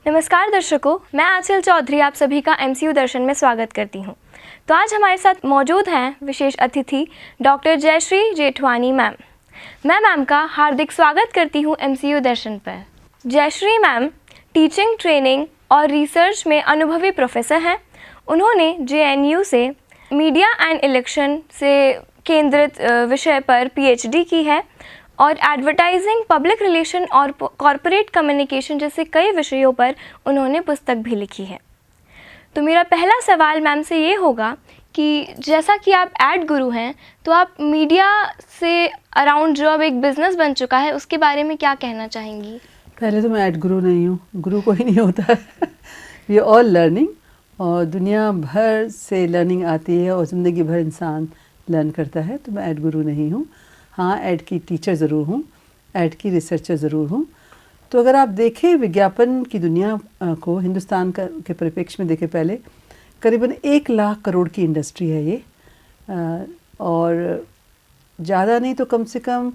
नमस्कार दर्शकों, मैं आंचल चौधरी आप सभी का एमसीयू दर्शन में स्वागत करती हूं। तो आज हमारे साथ मौजूद हैं विशेष अतिथि डॉक्टर जयश्री जेठवानी मैम। मैं मैम का हार्दिक स्वागत करती हूं एमसीयू दर्शन पर। जयश्री मैम टीचिंग, ट्रेनिंग और रिसर्च में अनुभवी प्रोफेसर हैं। उन्होंने जेएनयू से मीडिया एंड इलेक्शन से केंद्रित विषय पर पीएचडी की है और एडवर्टाइजिंग, पब्लिक रिलेशन और कॉरपोरेट कम्युनिकेशन जैसे कई विषयों पर उन्होंने पुस्तक भी लिखी है। तो मेरा पहला सवाल मैम से ये होगा कि जैसा कि आप एड गुरु हैं, तो आप मीडिया से अराउंड जो अब एक बिज़नेस बन चुका है उसके बारे में क्या कहना चाहेंगी? पहले तो मैं एड गुरु नहीं हूँ, गुरु कोई नहीं होता है। वी ऑल लर्निंग, और दुनिया भर से लर्निंग आती है और ज़िंदगी भर इंसान लर्न करता है। तो मैं एड गुरु नहीं हूँ। हाँ, एड की टीचर ज़रूर हूँ, एड की रिसर्चर ज़रूर हूँ। तो अगर आप देखें विज्ञापन की दुनिया को हिंदुस्तान के परिप्रेक्ष्य में देखें, पहले करीबन 1 लाख करोड़ की इंडस्ट्री है ये, और ज़्यादा नहीं तो कम से कम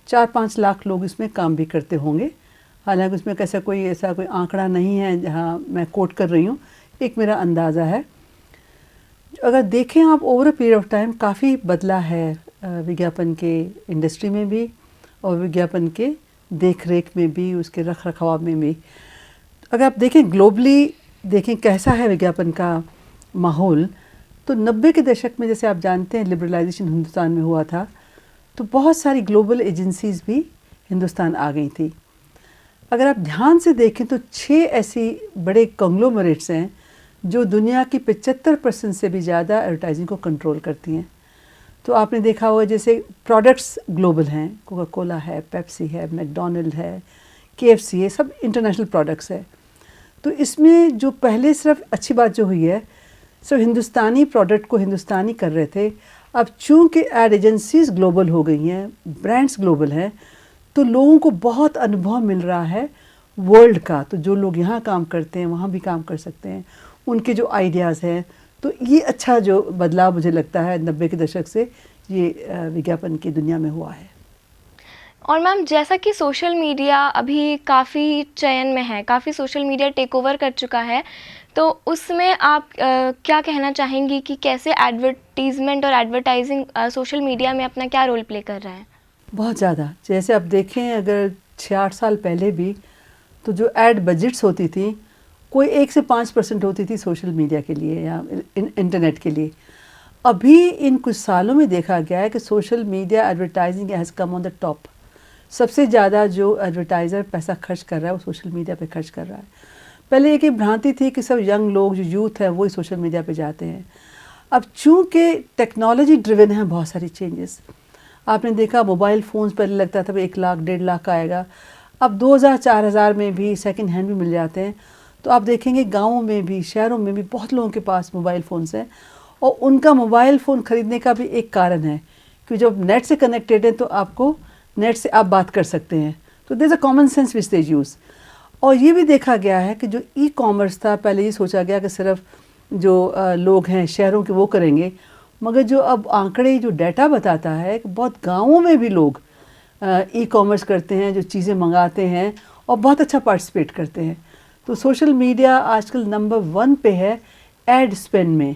4-5 लाख लोग इसमें काम भी करते होंगे। हालांकि उसमें ऐसा कोई आंकड़ा नहीं है जहाँ मैं कोट कर रही हूँ, एक मेरा अंदाज़ा है। अगर देखें आप over a period of time काफ़ी बदला है विज्ञापन के इंडस्ट्री में भी और विज्ञापन के देख रेख में भी, उसके रख रखाव में भी। अगर आप देखें ग्लोबली, देखें कैसा है विज्ञापन का माहौल, तो 90 के दशक में जैसे आप जानते हैं लिबरलाइजेशन हिंदुस्तान में हुआ था, तो बहुत सारी ग्लोबल एजेंसीज़ भी हिंदुस्तान आ गई थी। अगर आप ध्यान से देखें तो 6 ऐसी बड़े कंग्लोमरेट्स हैं जो दुनिया की 75% से भी ज़्यादा एडवर्टाइजिंग को कंट्रोल करती हैं। तो आपने देखा होगा जैसे प्रोडक्ट्स ग्लोबल हैं, कोका कोला है, पेप्सी है, मैकडॉनल्ड है, केएफसी है, सब इंटरनेशनल प्रोडक्ट्स है। तो इसमें जो पहले सिर्फ अच्छी बात जो हुई है, सिर्फ हिंदुस्तानी प्रोडक्ट को हिंदुस्तानी कर रहे थे। अब चूँकि एड एजेंसीज़ ग्लोबल हो गई हैं, ब्रांड्स ग्लोबल हैं, तो लोगों को बहुत अनुभव मिल रहा है वर्ल्ड का। तो जो लोग यहाँ काम करते हैं वहाँ भी काम कर सकते हैं, उनके जो आइडियाज़ हैं। तो ये अच्छा जो बदलाव मुझे लगता है 90 के दशक से ये विज्ञापन की दुनिया में हुआ है। और मैम जैसा कि सोशल मीडिया अभी काफ़ी चयन में है, काफ़ी सोशल मीडिया टेक ओवर कर चुका है, तो उसमें आप क्या कहना चाहेंगी कि कैसे एडवर्टीज़मेंट और एडवर्टाइजिंग सोशल मीडिया में अपना क्या रोल प्ले कर रहा है? बहुत ज़्यादा। जैसे आप देखें अगर 6-8 साल पहले भी तो जो एड बजट्स होती थी, कोई 1 से 5% होती थी सोशल मीडिया के लिए या इंटरनेट के लिए। अभी इन कुछ सालों में देखा गया है कि social media advertising has come on the top. सबसे ज़्यादा जो एडवर्टाइज़र पैसा खर्च कर रहा है वो सोशल मीडिया पे खर्च कर रहा है। पहले एक भ्रांति थी कि सब यंग लोग जो यूथ है वही सोशल मीडिया पे जाते हैं। अब चूँकि टेक्नोलॉजी ड्रिवन है बहुत सारी चेंजेस। आपने देखा मोबाइल फ़ोन्स पहले लगता था 1 लाख 1.5 लाख का आएगा, अब 2000-4000 में भी सेकंड हैंड भी मिल जाते हैं। तो आप देखेंगे गाँवों में भी, शहरों में भी बहुत लोगों के पास मोबाइल फ़ोन्स हैं, और उनका मोबाइल फ़ोन ख़रीदने का भी एक कारण है कि जब नेट से कनेक्टेड है तो आपको नेट से आप बात कर सकते हैं। तो there is a common sense which they use. और ये भी देखा गया है कि जो ई कॉमर्स था, पहले ये सोचा गया कि सिर्फ जो लोग हैं शहरों के वो करेंगे, मगर जो अब आंकड़े, जो डाटा बताता है कि बहुत गाँवों में भी लोग ई कॉमर्स करते हैं, जो चीज़ें मंगाते हैं और बहुत अच्छा पार्टिसिपेट करते हैं। तो सोशल मीडिया आजकल नंबर 1 पे है एड स्पेंड में,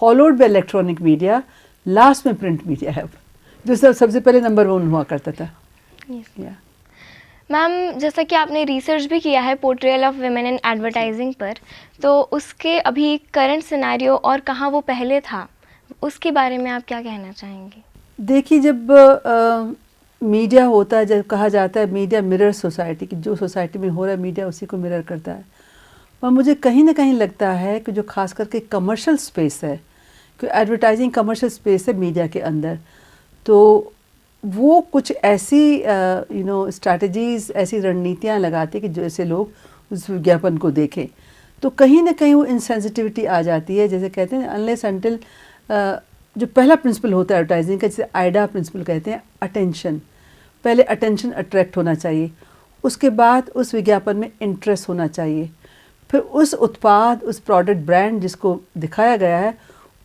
followed by electronic media, last में प्रिंट मीडिया है जो सबसे पहले नंबर 1 हुआ करता था। मैम जैसा कि आपने रिसर्च भी किया है portrayal of women in advertising पर, तो उसके अभी करंट सिनेरियो और कहाँ वो पहले था, उसके बारे में आप क्या कहना चाहेंगे? देखिए, जब मीडिया होता है, जब कहा जाता है मीडिया मिरर सोसाइटी, कि जो सोसाइटी में हो रहा है मीडिया उसी को मिरर करता है। पर मुझे कहीं ना कहीं लगता है कि जो खास करके कमर्शियल स्पेस है, कि एडवर्टाइजिंग कमर्शियल स्पेस है मीडिया के अंदर, तो वो कुछ ऐसी स्ट्रैटेजीज़, ऐसी रणनीतियाँ लगाती है कि जैसे लोग उस विज्ञापन को देखें। तो कहीं ना कहीं वो इनसेंसिटिविटी आ जाती है। जैसे कहते हैं अनलेस अनटिल, जो पहला प्रिंसिपल होता है एडवर्टाइजिंग का, जैसे आइडा प्रिंसिपल कहते हैं, अटेंशन। पहले अटेंशन अट्रैक्ट होना चाहिए, उसके बाद उस विज्ञापन में इंटरेस्ट होना चाहिए, फिर उस उत्पाद, उस प्रोडक्ट, ब्रांड जिसको दिखाया गया है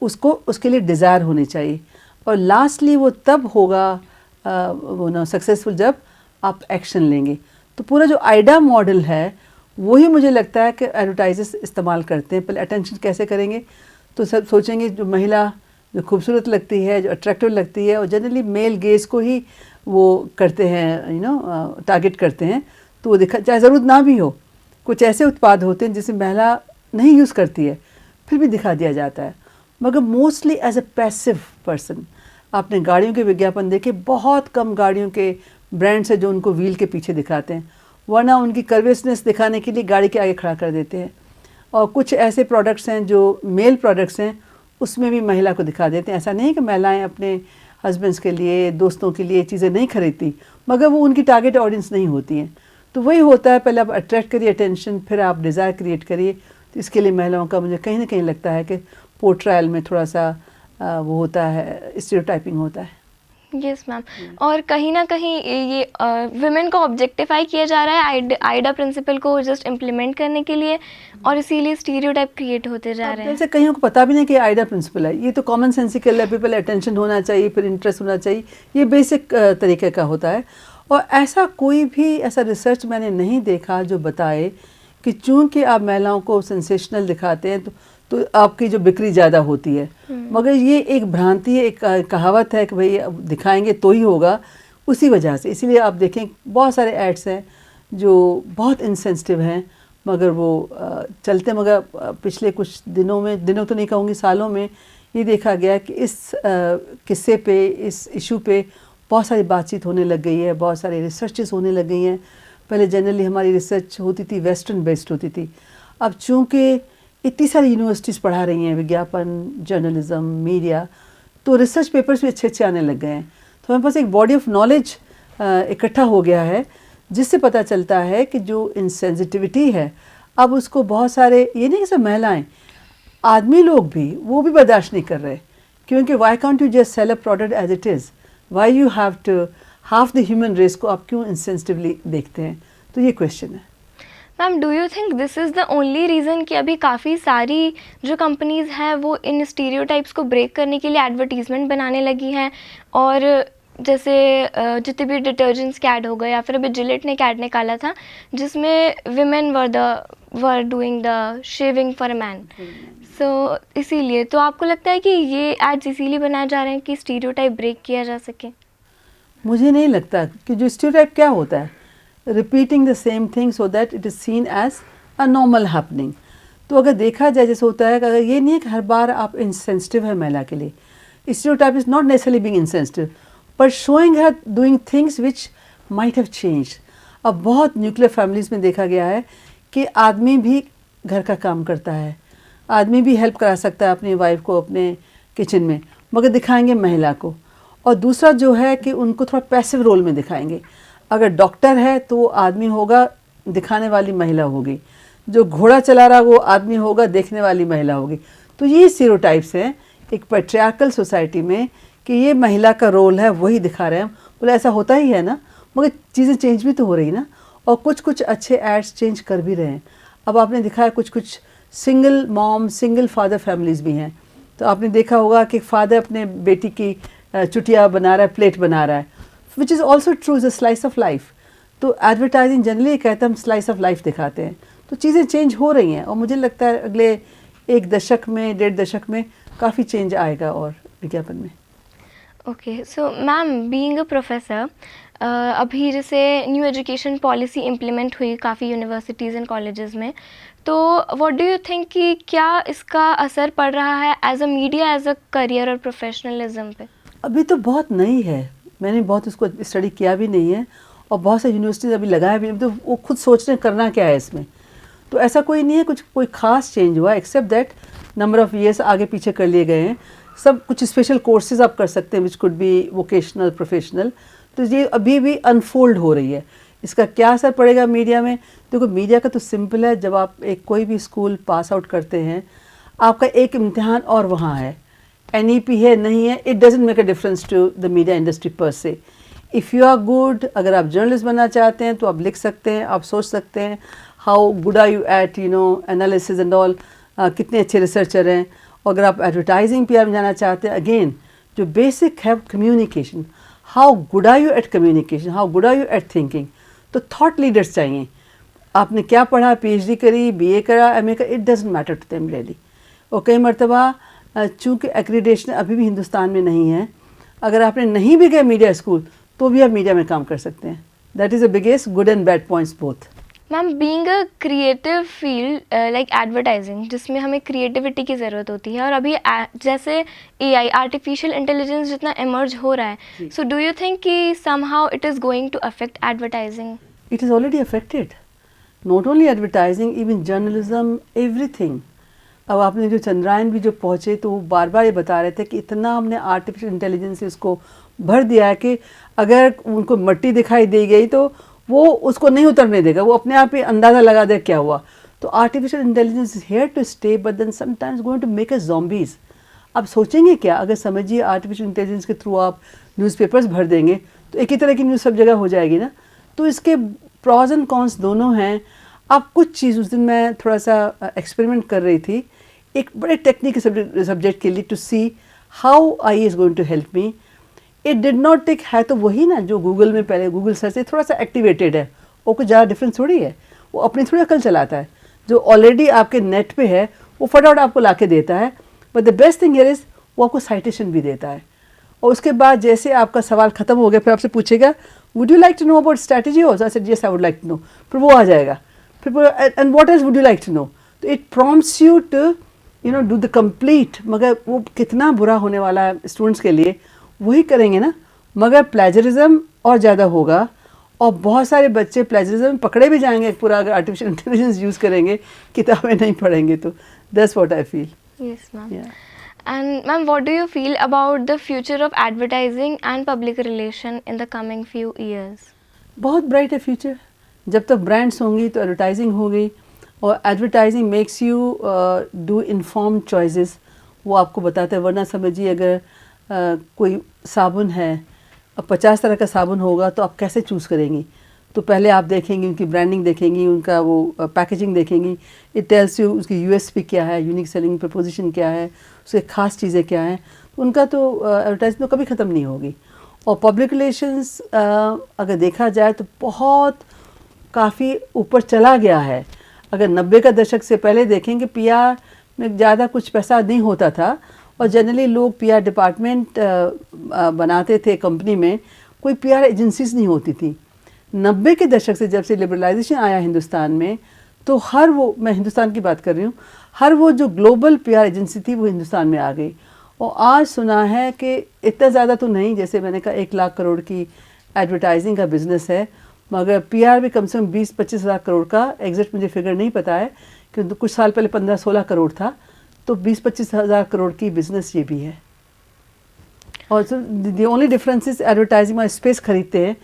उसको, उसके लिए डिज़ायर होनी चाहिए, और लास्टली वो तब होगा सक्सेसफुल जब आप एक्शन लेंगे। तो पूरा जो आइडा मॉडल है वही मुझे लगता है कि एडवर्टाइजर्स इस्तेमाल करते हैं। पहले अटेंशन कैसे करेंगे, तो सब सोचेंगे जो महिला जो खूबसूरत लगती है, जो अट्रैक्टिव लगती है, और जनरली मेल गेज को ही वो करते हैं, टारगेट करते हैं। तो वो दिखा, चाहे ज़रूरत ना भी हो, कुछ ऐसे उत्पाद होते हैं जिसे महिला नहीं यूज़ करती है, फिर भी दिखा दिया जाता है। मगर mostly as a passive person, आपने गाड़ियों के विज्ञापन देखे, बहुत कम गाड़ियों के ब्रांड्स हैं जो उनको व्हील के पीछे दिखाते हैं, वरना उनकी कर्वियसनेस दिखाने के लिए गाड़ी के आगे खड़ा कर देते हैं। और कुछ ऐसे प्रोडक्ट्स हैं जो मेल प्रोडक्ट्स हैं, उसमें भी महिला को दिखा देते हैं। ऐसा नहीं कि महिलाएं अपने हस्बैंड्स के लिए, दोस्तों के लिए चीज़ें नहीं खरीदती, मगर वो उनकी टारगेट ऑडियंस नहीं होती हैं। तो वही होता है, पहले आप अट्रैक्ट करिए अटेंशन, फिर आप डिज़ायर क्रिएट करिए। तो इसके लिए महिलाओं का मुझे कहीं ना कहीं लगता है कि पोर्ट्रायल में थोड़ा सा वो होता है, स्टीरियोटाइपिंग होता है। Yes ma'am. और कहीं ना कहीं ये वुमेन को ऑब्जेक्टिफाई किया जा रहा है आइडा प्रिंसिपल को जस्ट इम्प्लीमेंट करने के लिए, और इसीलिए स्टीरियोटाइप क्रिएट होते जा रहे हैं। जैसे कईयों को पता भी नहीं कि आइडा प्रिंसिपल है, ये तो कॉमन सेंसिकल है, पीपल अटेंशन होना चाहिए, फिर इंटरेस्ट होना चाहिए, ये बेसिक तरीके का होता है। और ऐसा कोई भी ऐसा रिसर्च मैंने नहीं देखा जो बताए कि चूंकि आप महिलाओं को सेंसेशनल दिखाते हैं तो आपकी जो बिक्री ज़्यादा होती है। मगर ये एक भ्रांति है, एक कहावत है कि भाई अब दिखाएंगे तो ही होगा, उसी वजह से। इसीलिए आप देखें बहुत सारे एड्स हैं जो बहुत इंसेंसिटिव हैं, मगर वो चलते। मगर पिछले कुछ दिनों तो नहीं कहूँगी, सालों में ये देखा गया कि इस किस्से पे, इस इशू पे बहुत सारी बातचीत होने लग गई है, बहुत सारी रिसर्चेस होने लग गई हैं। पहले जनरली हमारी रिसर्च होती थी वेस्टर्न बेस्ड होती थी, अब चूँकि इतनी सारी यूनिवर्सिटीज़ पढ़ा रही हैं विज्ञापन, जर्नलिज्म, मीडिया, तो रिसर्च पेपर्स भी अच्छे आने लग गए हैं। तो हमारे पास एक बॉडी ऑफ नॉलेज इकट्ठा हो गया है, जिससे पता चलता है कि जो इनसेंसिटिविटी है, अब उसको बहुत सारे, ये नहीं कि सिर्फ महिलाएं, आदमी लोग भी, वो भी बर्दाश्त नहीं कर रहे। क्योंकि why can't you just sell a product as it is, why you have to, half the human race को आप क्यों इंसेंसिटिवली देखते हैं? तो ये क्वेश्चन है। Ma'am, do you think this is the only reason कि अभी काफ़ी सारी जो कंपनीज़ हैं वो इन स्टीरियोटाइप्स को ब्रेक करने के लिए एडवर्टीज़मेंट बनाने लगी हैं? और जैसे जितने भी डिटर्जेंट्स के ऐड हो गए, या फिर अभी जिलेट ने एक ऐड निकाला था जिसमें women were doing the shaving for a man. So इसीलिए तो आपको लगता है कि ये एड्स इसीलिए बनाए जा रहे हैं कि स्टीरियोटाइप ब्रेक किया जा सके? मुझे नहीं लगता कि जो स्टीरियोटाइप क्या होता है, repeating the same thing so that it is seen as a normal happening. तो अगर देखा जाए, जैसे होता है कि अगर ये नहीं है कि हर बार आप इंसेंसिटिव है महिला के लिए, stereotype is not necessarily being insensitive, but showing her doing things which might have changed. अब बहुत न्यूक्लियर फैमिलीज़ में देखा गया है कि आदमी भी घर का काम करता है, आदमी भी हेल्प करा सकता है अपनी वाइफ को अपने किचन में, मगर दिखाएंगे महिला को। और दूसरा जो है कि उनको थोड़ा पैसिव रोल में दिखाएंगे। अगर डॉक्टर है तो वो आदमी होगा, दिखाने वाली महिला होगी। जो घोड़ा चला रहा वो आदमी होगा, देखने वाली महिला होगी। तो ये स्टीरियोटाइप्स हैं एक पैट्रियार्कल सोसाइटी में कि ये महिला का रोल है, वही दिखा रहे हैं। बोले ऐसा होता ही है ना, मगर चीज़ें चेंज भी तो हो रही ना, और कुछ कुछ अच्छे एड्स चेंज कर भी रहे हैं। अब आपने दिखा है कुछ कुछ single mom, single father families भी हैं। तो आपने देखा होगा कि फादर अपने बेटी की चुटिया बना रहा है, प्लेट बना रहा है, which is also true, is a slice of life. तो एडवर्टाइजिंग जनरली कहते हैं हम स्लाइस ऑफ लाइफ दिखाते हैं। तो चीज़ें चेंज हो रही हैं, और मुझे लगता है अगले 1 दशक में, 1.5 दशक में काफ़ी चेंज आएगा और विज्ञापन में। Okay, so ma'am, being a professor, अभी जैसे न्यू एजुकेशन पॉलिसी इम्प्लीमेंट हुई काफ़ी यूनिवर्सिटीज़ एंड कॉलेजेस में, तो व्हाट डू यू थिंक कि क्या इसका असर पड़ रहा है as a media, as a career और प्रोफेशनलिज्म पे? अभी तो बहुत नई है, मैंने बहुत उसको स्टडी किया भी नहीं है, और बहुत सारी यूनिवर्सिटीज़ अभी लगाया भी नहीं, तो वो खुद सोच रहे हैं करना क्या है इसमें। तो ऐसा कोई नहीं है कुछ कोई ख़ास चेंज हुआ, except that number of years आगे पीछे कर लिए गए हैं। सब कुछ स्पेशल कोर्सेज आप कर सकते हैं which could be vocational, professional. तो ये अभी भी अनफोल्ड हो रही है। इसका क्या असर पड़ेगा मीडिया में? देखो, मीडिया का तो सिंपल है, जब आप एक कोई भी स्कूल पास आउट करते हैं, आपका एक इम्तिहान और वहाँ है, NEP है नहीं है, it doesn't make a difference to the media industry पर से। इफ़ यू आर गुड, अगर आप जर्नलिस्ट बनना चाहते हैं तो आप लिख सकते हैं, आप सोच सकते हैं how good are you at analysis and all, कितने अच्छे रिसर्चर हैं। और अगर आप एडवर्टाइजिंग PR में जाना चाहते हैं, अगेन जो बेसिक है communication, how good are you at communication, how good are you at thinking. तो थॉट लीडर्स चाहिए। आपने क्या पढ़ा, पीएचडी करी, बीए करा, एमए करा, it doesn't matter to them really. और कई मरतबा चूँकि एक्रीडेशन अभी भी हिंदुस्तान में नहीं है, अगर आपने नहीं भी गए मीडिया स्कूल तो भी आप मीडिया में काम कर सकते हैं। That is the biggest good and bad points both. Ma'am, being a creative field like advertising, जिसमें हमें क्रिएटिविटी की ज़रूरत होती है, और अभी जैसे एआई, आर्टिफिशियल इंटेलिजेंस जितना इमर्ज हो रहा है, सो डू यू थिंक कि somehow it is going to affect advertising? It is already affected. Not only advertising, even journalism, everything. अब आपने जो चंद्रायन भी जो पहुँचे तो वो बार बार ये बता रहे थे कि इतना हमने आर्टिफिशियल इंटेलिजेंस से उसको भर दिया है कि अगर उनको मिट्टी दिखाई दी गई तो वो उसको नहीं उतरने देगा, वो अपने आप ही अंदाज़ा लगा दे क्या हुआ। तो artificial intelligence is here to stay, but then sometimes going to make us zombies. अब सोचेंगे क्या, अगर समझिए आर्टिफिशियल इंटेलिजेंस के थ्रू आप न्यूज़पेपर्स भर देंगे तो एक ही तरह की न्यूज़ सब जगह हो जाएगी ना। तो इसके प्रॉज एंड कॉन्स दोनों हैं। अब कुछ चीज़, उस दिन मैं थोड़ा सा एक्सपेरिमेंट कर रही थी एक बड़े टेक्निकल सब्जेक्ट के लिए, to see how AI is going to help me. It did not take, है तो वही ना जो गूगल में पहले गूगल सर्च से थोड़ा सा एक्टिवेटेड है, वो कुछ ज़्यादा डिफरेंस थोड़ी है, वो अपनी थोड़ी अकल चलाता है। जो ऑलरेडी आपके नेट पे है वो फटाफट आपको ला के देता है, but the best thing here is वो आपको साइटेशन भी देता है। और उसके बाद जैसे आपका सवाल ख़त्म हो गया फिर आपसे पूछेगा would you like to know about strategy also, I said yes I would like to know, फिर वो आ जाएगा, फिर and what else would you like to know. तो it prompts you to do the complete. मगर वो कितना बुरा होने वाला है स्टूडेंट्स के लिए, वही करेंगे ना, मगर प्लेजरिज्म और ज़्यादा होगा और बहुत सारे बच्चे प्लेजरिज्म पकड़े भी जाएंगे पूरा, अगर आर्टिफिशियल इंटेलिजेंस यूज़ करेंगे, किताबें नहीं पढ़ेंगे तो। That's what I feel. Yes ma'am. And ma'am, what do you feel about the future of advertising and public relation in the coming few years? बहुत ब्राइट है फ्यूचर। जब तक ब्रांड्स होंगी तो एडवर्टाइजिंग होगी, और advertising makes you do informed choices, वो आपको बताता है। वरना समझिए अगर कोई साबुन है, अब 50 तरह का साबुन होगा तो आप कैसे चूज़ करेंगी? तो पहले आप देखेंगी, उनकी ब्रांडिंग देखेंगी, उनका वो पैकेजिंग देखेंगी, इट टेल्स यू उसकी यूएसपी क्या है, यूनिक सेलिंग प्रपोजिशन क्या है, उसके ख़ास चीज़ें क्या हैं। उनका तो एडवर्टाइजिंग तो कभी ख़त्म नहीं होगी। और पब्लिक रिलेशंस अगर देखा जाए तो बहुत काफ़ी ऊपर चला गया है। अगर 90 का दशक से पहले देखेंगे पीआर में ज़्यादा कुछ पैसा नहीं होता था, और जनरली लोग पीआर डिपार्टमेंट बनाते थे कंपनी में, कोई पीआर एजेंसीज नहीं होती थी। 90 के दशक से जब से लिबरलाइजेशन आया हिंदुस्तान में, तो हर वो, मैं हिंदुस्तान की बात कर रही हूँ, हर वो जो ग्लोबल पीआर एजेंसी थी वो हिंदुस्तान में आ गई। और आज सुना है कि इतना ज़्यादा तो नहीं, जैसे मैंने कहा 1 लाख करोड़ की एडवर्टाइजिंग का बिज़नेस है, मगर पीआर भी कम से कम 20-25 हज़ार करोड़ का, एग्जैक्ट मुझे फिगर नहीं पता है, क्योंकि कुछ साल पहले 15-16 करोड़ था, तो 20-25 हज़ार करोड़ की बिज़नेस ये भी है। और the only difference is advertising में स्पेस खरीदते हैं,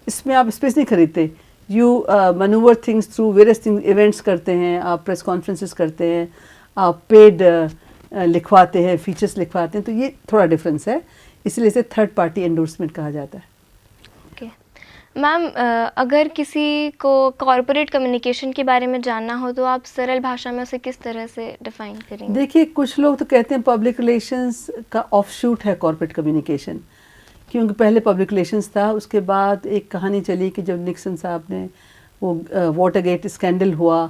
इसमें आप स्पेस नहीं खरीदते, you manoeuvre things through various things, events करते हैं, आप प्रेस कॉन्फ्रेंसेस करते हैं, आप पेड लिखवाते हैं, फीचर्स लिखवाते हैं, तो ये थोड़ा डिफरेंस है, इसलिए इसे थर्ड पार्टी एंडोर्समेंट कहा जाता है। ओके मैम, अगर किसी को कॉरपोरेट कम्युनिकेशन के बारे में जानना हो तो आप सरल भाषा में उसे किस तरह से डिफाइन करेंगे? देखिए, कुछ लोग तो कहते हैं पब्लिक रिलेशंस का ऑफशूट है कॉरपोरेट कम्युनिकेशन, क्योंकि पहले पब्लिक रिलेशंस था, उसके बाद एक कहानी चली कि जब निक्सन साहब ने वो वाटरगेट स्कैंडल हुआ,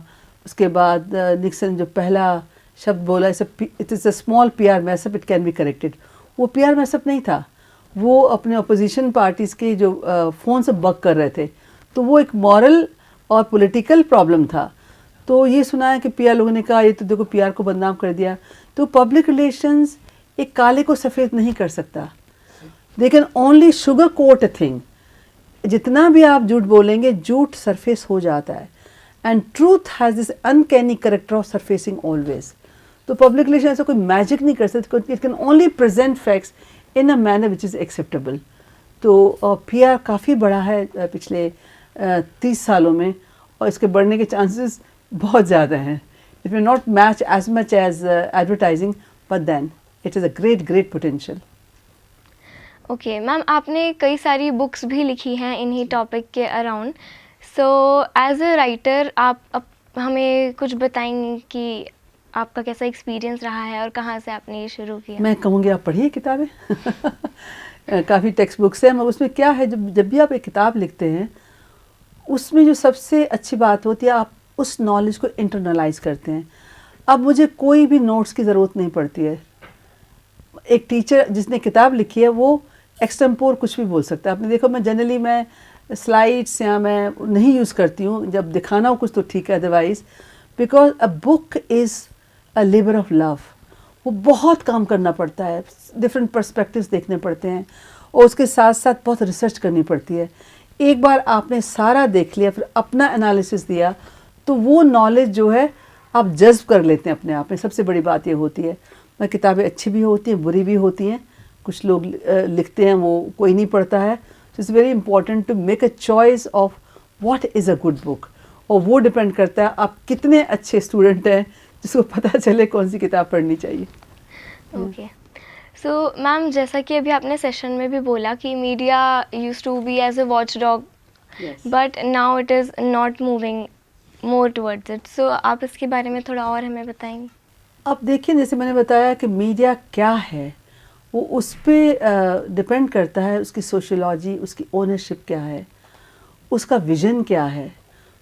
उसके बाद निक्सन जो पहला शब्द बोला, it is a small PR mess up, it can be corrected, वो पीआर मैसअप नहीं था, वो अपने अपोजिशन पार्टीज़ के जो फ़ोन से बग कर रहे थे, तो वो एक मॉरल और पॉलिटिकल प्रॉब्लम था। तो ये सुना है कि पीआर लोगों ने कहा ये तो देखो पीआर को बदनाम कर दिया। तो पब्लिक रिलेशंस एक काले को सफ़ेद नहीं कर सकता, they can only sugar coat a thing. जितना भी आप झूठ बोलेंगे, झूठ सरफेस हो जाता है, and truth has this uncanny character of surfacing always. तो पब्लिक रिलेशन ऐसा कोई मैजिक नहीं कर सकते, it can only present facts in a manner which is acceptable. तो पीआर काफ़ी बढ़ा है पिछले 30 सालों में, और इसके बढ़ने के चांसेस बहुत ज़्यादा हैं। It may not match as much as advertising, but then it is a great potential. Okay ma'am, आपने कई सारी बुक्स भी लिखी हैं इन्हीं टॉपिक के around, so as a writer आप हमें कुछ बताएंगे कि आपका कैसा एक्सपीरियंस रहा है और कहाँ से आपने ये शुरू किया? मैं कहूँगी आप पढ़िए किताबें काफ़ी टेक्स्ट बुक्स हैं, मगर उसमें क्या है, जब भी आप एक किताब लिखते हैं उसमें जो सबसे अच्छी बात होती है, आप उस नॉलेज को इंटरनलाइज करते हैं। अब मुझे कोई भी नोट्स की ज़रूरत नहीं पड़ती है। एक टीचर जिसने किताब लिखी है वो एक्सटेम्पोर कुछ भी बोल सकता है। आपने देखो, मैं स्लाइड्स या मैं नहीं यूज़ करती हूँ, जब दिखाना हो कुछ तो ठीक है, otherwise because a book is a labour of love. वो बहुत काम करना पड़ता है, डिफरेंट पर्सपेक्टिव्स देखने पड़ते हैं और उसके साथ साथ बहुत रिसर्च करनी पड़ती है। एक बार आपने सारा देख लिया, फिर अपना एनालिसिस दिया, तो वो नॉलेज जो है आप जज्ब कर लेते हैं अपने आप में। सबसे बड़ी बात ये होती है। किताबें अच्छी भी होती हैं, बुरी भी होती हैं। कुछ लोग लिखते हैं, वो कोई नहीं पढ़ता है। So it's very important to make a choice of what is a good book, और वो डिपेंड करता है आप कितने अच्छे स्टूडेंट हैं जिसको पता चले कौन सी किताब पढ़नी चाहिए। ओके, सो मैम, जैसा कि अभी आपने सेशन में भी बोला कि media used to be as a watchdog, but now it is not moving more towards it. So आप इसके बारे में थोड़ा और हमें बताएंगे? अब देखिए, जैसे मैंने बताया कि मीडिया क्या है, वो उस पर डिपेंड करता है। उसकी सोशियोलॉजी, उसकी ओनरशिप क्या है, उसका विजन क्या है,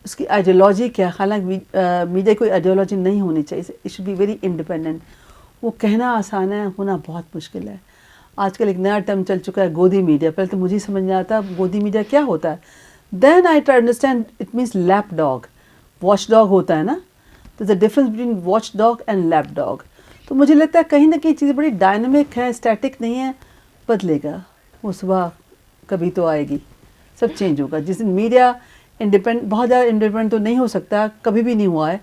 उसकी आइडियोलॉजी क्या है। हालांकि मीडिया कोई आइडियोलॉजी नहीं होनी चाहिए, it should be very independent. वो कहना आसान है, होना बहुत मुश्किल है। आजकल एक नया टर्म चल चुका है, गोदी मीडिया। पहले तो मुझे ही समझ नहीं आता गोदी मीडिया क्या होता है। Then I try understand, it means lap dog. Watch dog होता है ना, तो the difference between watch dog and lap dog. तो मुझे लगता है कहीं ना कहीं चीज़ें बड़ी डायनामिक है, स्टैटिक नहीं है, बदलेगा। वो सुबह कभी तो आएगी, सब चेंज होगा। जिस दिन मीडिया बहुत ज़्यादा इंडिपेंडेंट तो नहीं हो सकता, कभी भी नहीं हुआ है,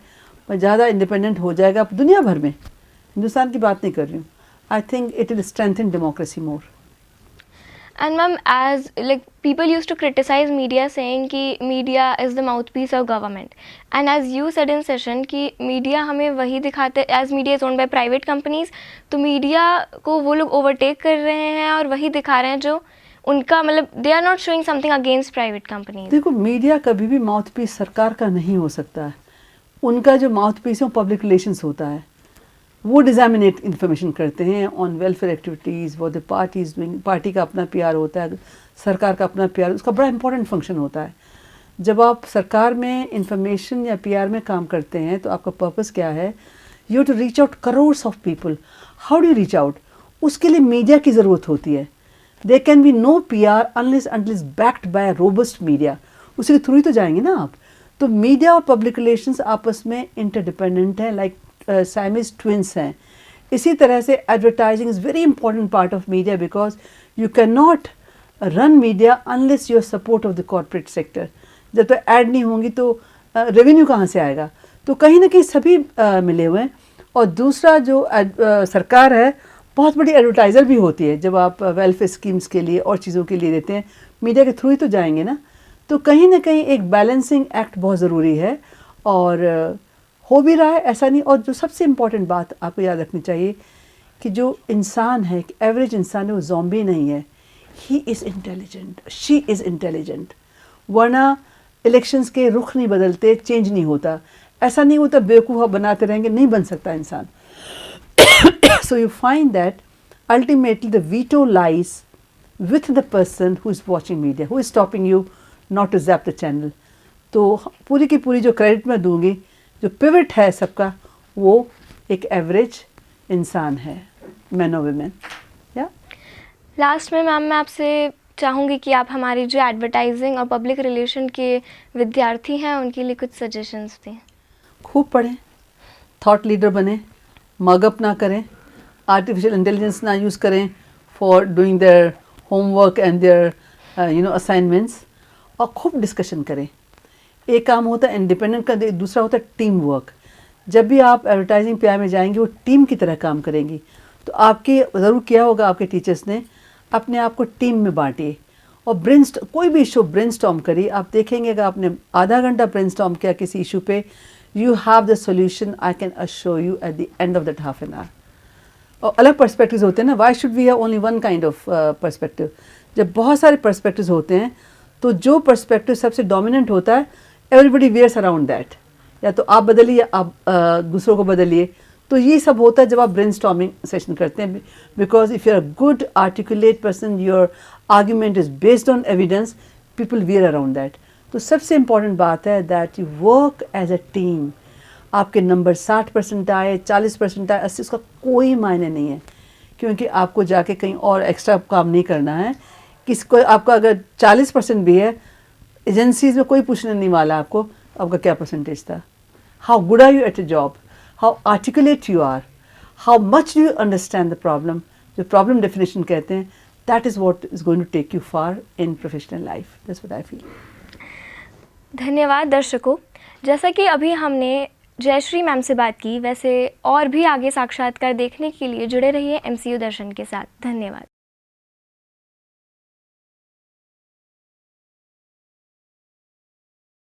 पर ज़्यादा इंडिपेंडेंट हो जाएगा दुनिया भर में। हिंदुस्तान की बात नहीं कर रही हूँ। I think it will strengthen democracy more. And ma'am, as like people used to criticize media saying कि media is the mouthpiece of government, and as you said in session कि media हमें वही दिखाते, as media is owned by private companies, तो media को वो लोग overtake कर रहे हैं और वही दिखा रहे हैं जो उनका, मतलब they are not showing something against private companies. देखो, मीडिया कभी भी माउथपीस सरकार का नहीं हो सकता है। उनका जो माउथपीस है वो पब्लिक रिलेशंस होता है। वो डिजामिनेट इन्फॉर्मेशन करते हैं ऑन वेलफेयर एक्टिविटीज़, वो the party is doing. Party का अपना पीआर होता है, सरकार का अपना पीआर, उसका बड़ा इंपॉर्टेंट फंक्शन होता है। जब आप सरकार में इंफॉर्मेशन या पीआर में काम करते हैं तो आपका पर्पस क्या है? You to reach out crores of people. How do reach out? उसके लिए मीडिया की ज़रूरत होती है। There can be no PR unless backed by robust media. उसी के थ्रू ही तो जाएंगे ना आप। तो मीडिया और पब्लिक रिलेशंस आपस में इंटरडिपेंडेंट है, लाइक Siamese twins हैं। इसी तरह से advertising is very important part of media, because you can not run media unless your support of the corporate sector. जब तक ऐड नहीं होंगी तो रेवेन्यू कहाँ से आएगा? तो कहीं ना कहीं सभी मिले हुए हैं। और दूसरा जो सरकार है, बहुत बड़ी एडवर्टाइज़र भी होती है। जब आप वेलफेयर स्कीम्स के लिए और चीज़ों के लिए देते हैं, मीडिया के थ्रू ही तो जाएंगे ना। तो कहीं ना कहीं एक बैलेंसिंग एक्ट बहुत ज़रूरी है, और हो भी रहा है, ऐसा नहीं। और जो सबसे इम्पॉर्टेंट बात आपको याद रखनी चाहिए कि जो इंसान है, एवरेज इंसान है, वो ज़ॉम्बी नहीं है। He is intelligent, she is intelligent. वरना इलेक्शंस के रुख नहीं बदलते, चेंज नहीं होता। ऐसा नहीं होता बेवकूफ़ बनाते रहेंगे, नहीं बन सकता इंसान। So you find that ultimately the veto lies with the person who is watching media, who is stopping you not to zap the channel. तो पूरी की पूरी जो क्रेडिट मैं दूंगी, जो पिवट है सबका, वो एक एवरेज इंसान है, मैन और वुमेन। या लास्ट में मैम, मैं आपसे चाहूँगी कि आप हमारी जो एडवर्टाइजिंग और पब्लिक रिलेशन के विद्यार्थी हैं उनके लिए कुछ सजेशंस दें। खूब पढ़ें, थॉट लीडर बने, मगअप ना करें, आर्टिफिशियल इंटेलिजेंस ना यूज़ करें for doing their homework and their assignments, और खूब डिस्कशन करें। एक काम होता है इंडिपेंडेंट का, दूसरा होता है टीम वर्क। जब भी आप एडवर्टाइजिंग पीआर में जाएंगे, वो टीम की तरह काम करेंगी। तो आपके ज़रूर किया होगा आपके टीचर्स ने, अपने आप को टीम में बांटिए और कोई भी इशू ब्रेनस्टॉर्म करिए। आप देखेंगे अगर आपने आधा घंटा ब्रेनस्टॉर्म किया किसी इशू पे, you have the solution, I can assure you, at the end of that half an hour. और अलग पर्सपेक्टिव्स होते हैं ना, why should we have only one kind of perspective? जब बहुत सारे पर्सपेक्टिव्स होते हैं, तो जो पर्सपेक्टिव सबसे डोमिनेंट होता है, एवरीबडी वेयर्स अराउंड दैट। या तो आप बदलिए या आप दूसरों को बदलिए। तो ये सब होता है जब आप ब्रेनस्टॉर्मिंग सेशन करते हैं, because if you are good articulate person, your argument is based on evidence, people were around that. तो सबसे इम्पॉर्टेंट बात है that you work as a team. आपके नंबर 60% आए, 40% आए, 80, उसका कोई मायने नहीं है, क्योंकि आपको जाके कहीं और एक्स्ट्रा काम नहीं करना है। किसको आपका अगर 40% भी है, एजेंसीज में कोई पूछने नहीं वाला आपको आपका क्या परसेंटेज था। How good are you at a job, how articulate you are, how much do you understand the problem. जो प्रॉब्लम डेफिनेशन कहते हैं, that is what is going to take you far in professional life. That's what I feel. धन्यवाद दर्शकों। जैसा कि अभी हमने Jayashree ma'am से बात की, वैसे और भी आगे साक्षात्कार देखने के लिए जुड़े रहिए MCU दर्शन के साथ। धन्यवाद।